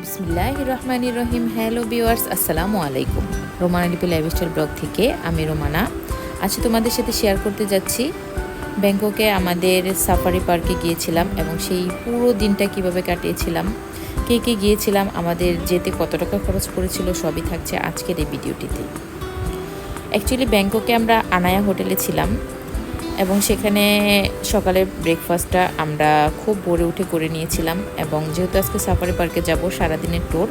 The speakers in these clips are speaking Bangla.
বিসমিল্লাহির রহমানির রহিম। হ্যালো ভিউয়ার্স, আসসালামু আলাইকুম। রোমানা ডিপি লাইফস্টাইল ব্লগ থেকে আমি রোমানা আজ তোমাদের সাথে শেয়ার করতে যাচ্ছি ব্যাংককে আমাদের সাফারি পার্কে গিয়েছিলাম এবং সেই পুরো দিনটা কিভাবে কাটিয়েছিলাম, কে কে গিয়েছিলাম, আমাদের যেতে কত টাকা খরচ করেছিল, সবই থাকছে আজকের এই ভিডিওটিতে। অ্যাকচুয়ালি ব্যাংককে আমরা আনায়া হোটেলে ছিলাম এবং সেখানে সকালের ব্রেকফাস্টটা আমরা খুব ভোরে উঠে করে নিয়েছিলাম এবং যেহেতু আজকে সাফারি পার্কে যাব সারাদিনের ট্যুর,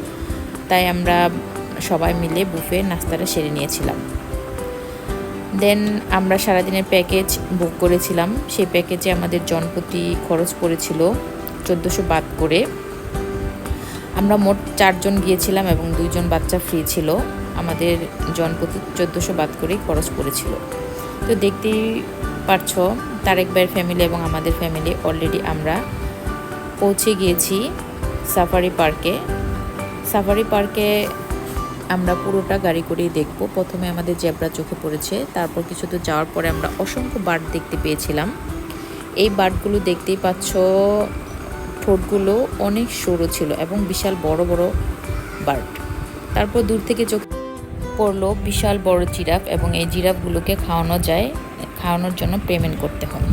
তাই আমরা সবাই মিলে বুফে নাস্তাটা সেরে নিয়েছিলাম। দেন আমরা সারাদিনের প্যাকেজ বুক করেছিলাম। সেই প্যাকেজে আমাদের জনপ্রতি খরচ পড়েছিল 1400 বাদ করে। আমরা মোট 4 জন গিয়েছিলাম এবং 2 জন বাচ্চা ফ্রি ছিল। আমাদের জনপ্রতি 1400 বাদ করেই খরচ পড়েছিল। তো দেখতেই পারছো তারেক ভাইয়ের ফ্যামিলি এবং আমাদের ফ্যামিলি অলরেডি আমরা পৌঁছে গিয়েছি সাফারি পার্কে। সাফারি পার্কে আমরা পুরোটা গাড়ি করেই দেখব। প্রথমে আমাদের জেব্রা চোখে পড়েছে, তারপর কিছু দূর যাওয়ার পরে আমরা অসংখ্য বার্ড দেখতে পেয়েছিলাম। এই বার্ডগুলো দেখতেই পাচ্ছ, ঠোঁটগুলো অনেক সরু ছিল এবং বিশাল বড় বড় বার্ড। তারপর দূর থেকে চোখ পড়লো বিশাল বড় জিরাফ এবং এই জিরাফগুলোকে খাওয়ানোর জন্য পেমেন্ট করতে হয়।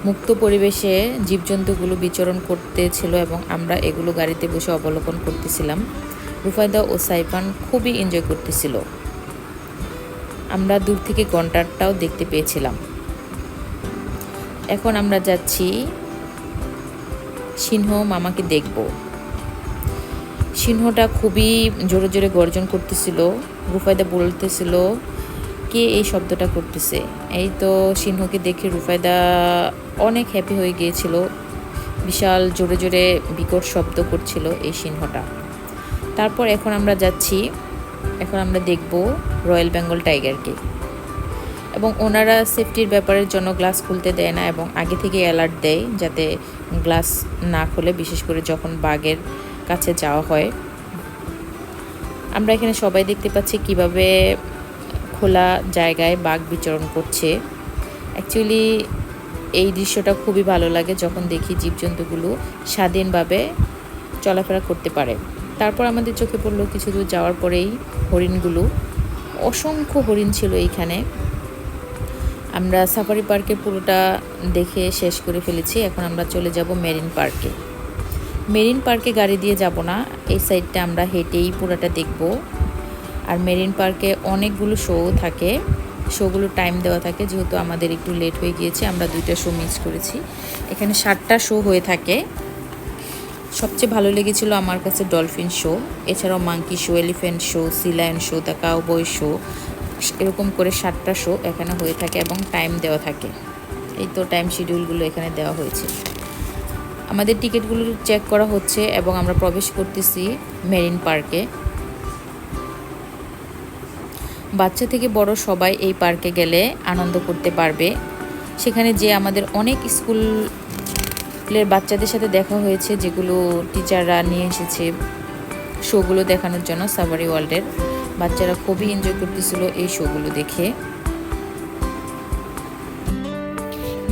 মুক্ত পরিবেশে জীবজন্তুগুলো বিচরণ করতেছিল এবং আমরা এগুলো গাড়িতে বসে অবলোকন করতেছিলাম। রুফায়দা ও সাইফান খুবই এনজয় করতেছিল। আমরা দূর থেকে গন্ডারটাও দেখতে পেয়েছিলাম। এখন আমরা যাচ্ছি সিংহ মামাকে দেখব। সিংহটা খুবই জোরে জোরে গর্জন করতেছিল। রুফায়দা বলতেছিল কে এই শব্দটা করতেছে। এই তো সিংহকে দেখে রুফায়দা অনেক হ্যাপি হয়ে গিয়েছিল। বিশাল জোরে জোরে বিকট শব্দ করছিল এই সিংহটা। তারপর এখন আমরা দেখব রয়্যাল বেঙ্গল টাইগারকে এবং ওনারা সেফটির ব্যাপারের জন্য গ্লাস খুলতে দেয় না এবং আগে থেকে অ্যালার্ট দেয় যাতে গ্লাস না খুলে, বিশেষ করে যখন বাঘের কাছে যাওয়া হয়। আমরা এখানে সবাই দেখতে পাচ্ছি কিভাবে খোলা জায়গায় বাঘ বিচরণ করছে। অ্যাকচুয়ালি এই দৃশ্যটা খুবই ভালো লাগে যখন দেখি জীবজন্তুগুলো স্বাধীনভাবে চলাফেরা করতে পারে। তারপর আমাদের চোখে পড়লো কিছু দূর যাওয়ার পরেই হরিণগুলো, অসংখ্য হরিণ ছিল এইখানে। আমরা সাফারি পার্কে পুরোটা দেখে শেষ করে ফেলেছি। এখন আমরা চলে যাব মেরিন পার্কে। মেরিন পার্কে গাড়ি দিয়ে যাব না, এই সাইডটা আমরা হেঁটেই পুরোটা দেখব। আর মেরিন পার্কে অনেকগুলো শো থাকে, শোগুলো টাইম দেওয়া থাকে। যেহেতু আমাদের একটু লেট হয়ে গিয়েছে, আমরা 2টা শো মিস করেছি। এখানে 7টা শো হয়ে থাকে। সবচেয়ে ভালো লেগেছিল আমার কাছে ডলফিন শো, এছাড়াও monkey show, elephant show, sea lion show, the cowboy show, এরকম করে 7টা শো এখানে হয়ে থাকে এবং টাইম দেওয়া থাকে। এই তো টাইম শিডিউলগুলো এখানে দেওয়া হয়েছে। আমাদের টিকিটগুলো চেক করা হচ্ছে এবং আমরা প্রবেশ করতেছি মেরিন পার্কে। বাচ্চা থেকে বড় সবাই এই পার্কে গেলে আনন্দ করতে পারবে। সেখানে যে আমাদের অনেক স্কুলের বাচ্চাদের সাথে দেখা হয়েছে, যেগুলো টিচাররা নিয়ে এসেছে শোগুলো দেখানোর জন্য। সাফারি ওয়ার্ল্ডের বাচ্চারা খুবই এনজয় করতেছিল এই শোগুলো দেখে।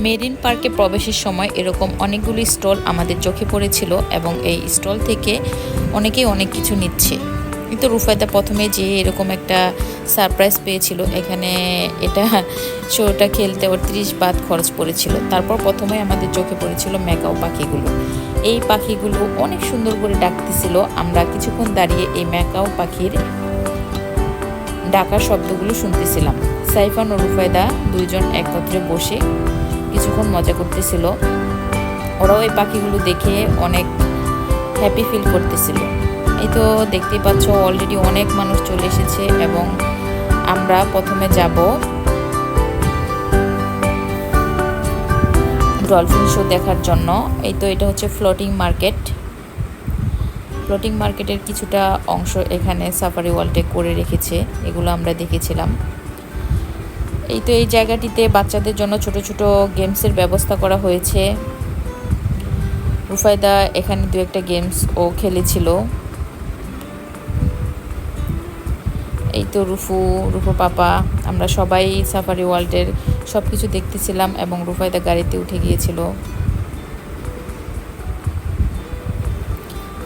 মেরিন পার্কে প্রবেশের সময় এরকম অনেকগুলি স্টল আমাদের চোখে পড়েছিল এবং এই স্টল থেকে অনেকেই অনেক কিছু নিচ্ছে। কিন্তু রুফায়দা প্রথমে যে এরকম একটা সারপ্রাইজ পেয়েছিল, এখানে এটা শোটা খেলতে ওর 30 বাত খরচ পড়েছিল। তারপর প্রথমে আমাদের চোখে পড়েছিল ম্যাকাও পাখিগুলো। এই পাখিগুলো অনেক সুন্দর করে ডাকতেছিল। আমরা কিছুক্ষণ দাঁড়িয়ে এই ম্যাকাও পাখির ডাকার শব্দগুলো শুনতেছিলাম। সাইফান ও রুফায়দা 2 জন একত্রে বসে কিছুক্ষণ মজা করতেছিল। ওরাও এই পাখিগুলো দেখে অনেক হ্যাপি ফিল করতেছিল। এই তো দেখতেই পাচ্ছ অলরেডি অনেক মানুষ চলে এসেছে এবং আমরা প্রথমে যাব ডলফিন শো দেখার জন্য। এই তো এটা হচ্ছে ফ্লোটিং মার্কেট। ফ্লোটিং মার্কেটের কিছুটা অংশ এখানে সাফারি ওয়ার্ল্ডে করে রেখেছে, এগুলো আমরা দেখেছিলাম। এই তো এই জায়গাটিতে বাচ্চাদের জন্য ছোট ছোট গেমসের ব্যবস্থা করা হয়েছে। রুফায়দা এখানে 2-একটা গেমস ও খেলেছিল। এই তো রুফু পাপা, আমরা সবাই সাফারি ওয়ার্ল্ডের সব কিছু দেখতেছিলাম এবং রুফায়দা গাড়িতে উঠে গিয়েছিল।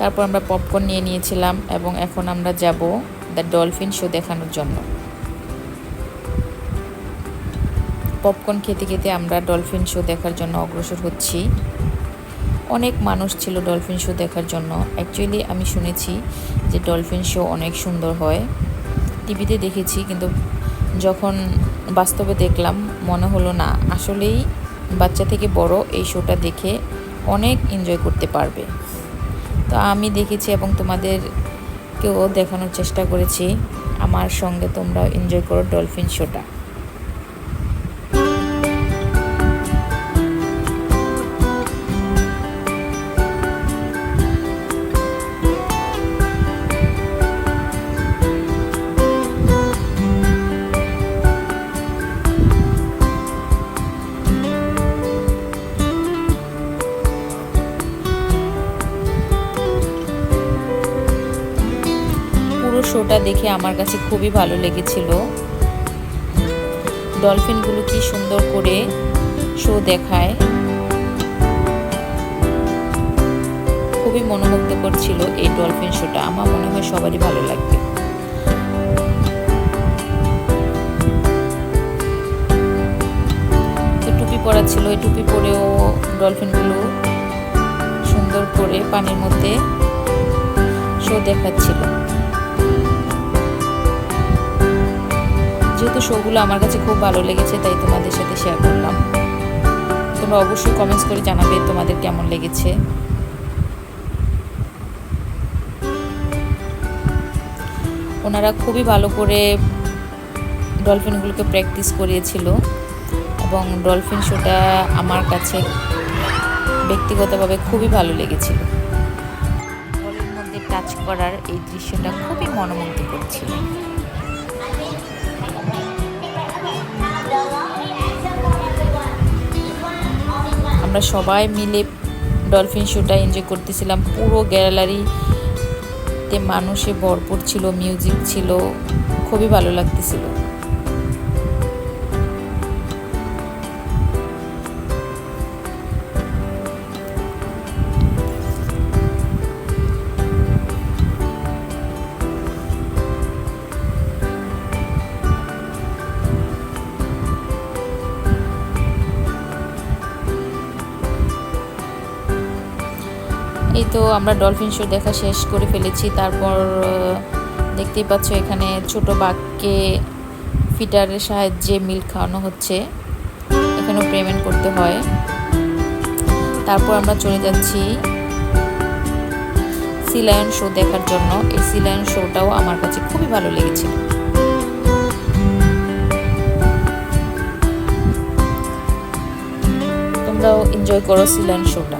তারপর আমরা পপকর্ন নিয়ে নিয়েছিলাম এবং এখন আমরা যাব দ্য ডলফিন শো দেখানোর জন্য। পপকর্ন খেতে খেতে আমরা ডলফিন শো দেখার জন্য অগ্রসর হচ্ছি। অনেক মানুষ ছিল ডলফিন শো দেখার জন্য। অ্যাকচুয়ালি আমি শুনেছি যে ডলফিন শো অনেক সুন্দর হয়, টিভিতে দেখেছি, কিন্তু যখন বাস্তবে দেখলাম মনে হলো না, আসলেই বাচ্চা থেকে বড় এই শোটা দেখে অনেক এনজয় করতে পারবে। তো আমি দেখেছি এবং তোমাদেরকেও দেখানোর চেষ্টা করেছি। আমার সঙ্গে তোমরা এনজয় করো ডলফিন শোটা। পুরো শোটা দেখে আমার কাছে খুবই ভালো লেগেছিল। ডলফিনগুলো কি সুন্দর করে শো দেখায়, খুবই মনোমুগ্ধকর ছিল এই ডলফিন শোটা। আমার মনে হয় সবারই ভালো লাগবে। তো টুপি পরা ছিল, এই টুপি পরেও ডলফিনগুলো সুন্দর করে পানির মধ্যে শো দেখাচ্ছিল। যেহেতু শোগুলো আমার কাছে খুব ভালো লেগেছে তাই তোমাদের সাথে শেয়ার করলাম। তোমরা অবশ্যই কমেন্টস করে জানাবে তোমাদের কেমন লেগেছে। ওনারা খুবই ভালো করে ডলফিনগুলোকে প্র্যাকটিস করিয়েছিল এবং ডলফিন শোটা আমার কাছে ব্যক্তিগতভাবে খুবই ভালো লেগেছিল। জলের মধ্যে টাচ করার এই দৃশ্যটা খুবই মনোমুগ্ধকর ছিল। আমরা সবাই মিলে ডলফিন শোটা এনজয় করতেছিলাম। পুরো গ্যালারিতে মানুষে ভরপুর ছিল, মিউজিক ছিল, খুবই ভালো লাগতেছিল। এই তো আমরা ডলফিন শো দেখা শেষ করে ফেলেছি। তারপর দেখতেই পাচ্ছ এখানে ছোট বাঘকে ফিটারের সাহায্যে মিল্ক খাওয়ানো হচ্ছে, এখানেও পেমেন্ট করতে হয়। তারপর আমরা চলে যাচ্ছি সি লায়ন শো দেখার জন্য। এই সি লায়ন শোটাও আমার কাছে খুবই ভালো লেগেছিল। তোমরাও এনজয় করো সি লায়ন শোটা।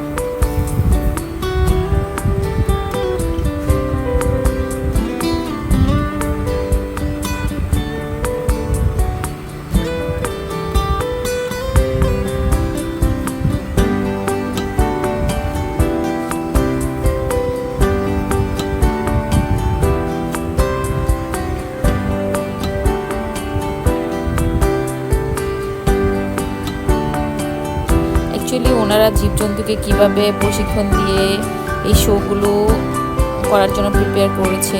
অ্যাকচুয়ালি ওনারা জীবজন্তুকে কিভাবে প্রশিক্ষণ দিয়ে এই শোগুলো করার জন্য প্রিপেয়ার করেছে,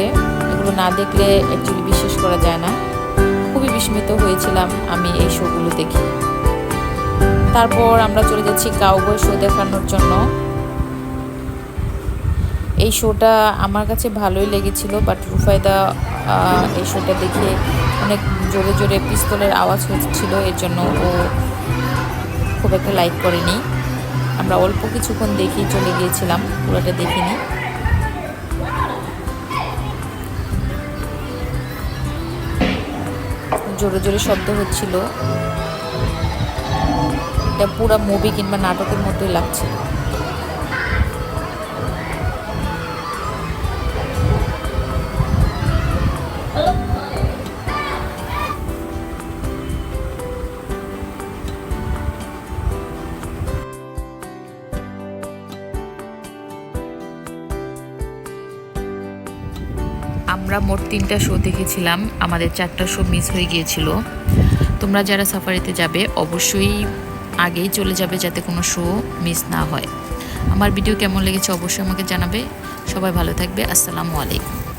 এগুলো না দেখলে অ্যাকচুয়ালি বিশ্বাস করা যায় না। খুবই বিস্মিত হয়েছিলাম আমি এই শোগুলো দেখে। তারপর আমরা চলে যাচ্ছি কাউবয় শো দেখানোর জন্য। এই শোটা আমার কাছে ভালোই লেগেছিল, বাট রুফায়দা এই শোটা দেখে অনেক জোরে জোরে পিস্তলের আওয়াজ হচ্ছিল, এর জন্য ও খুব একটা লাইক করেনি। আমরা অল্প কিছুক্ষণ দেখেই চলে গিয়েছিলাম, পুরোটা দেখিনি। জোরে জোরে শব্দ হচ্ছিল, এটা পুরো মুভি কিংবা নাটকের মতোই লাগছিল। আমরা মোট 3টা শো দেখেছিলাম, আমাদের 4টা শো মিস হয়ে গিয়েছিল। তোমরা যারা সাফারিতে যাবে অবশ্যই আগেই চলে যাবে যাতে কোনো শো মিস না হয়। আমার আমার ভিডিও কেমন লেগেছে অবশ্যই আমাকে জানাবে। সবাই ভালো থাকবে। আসসালামু আলাইকুম।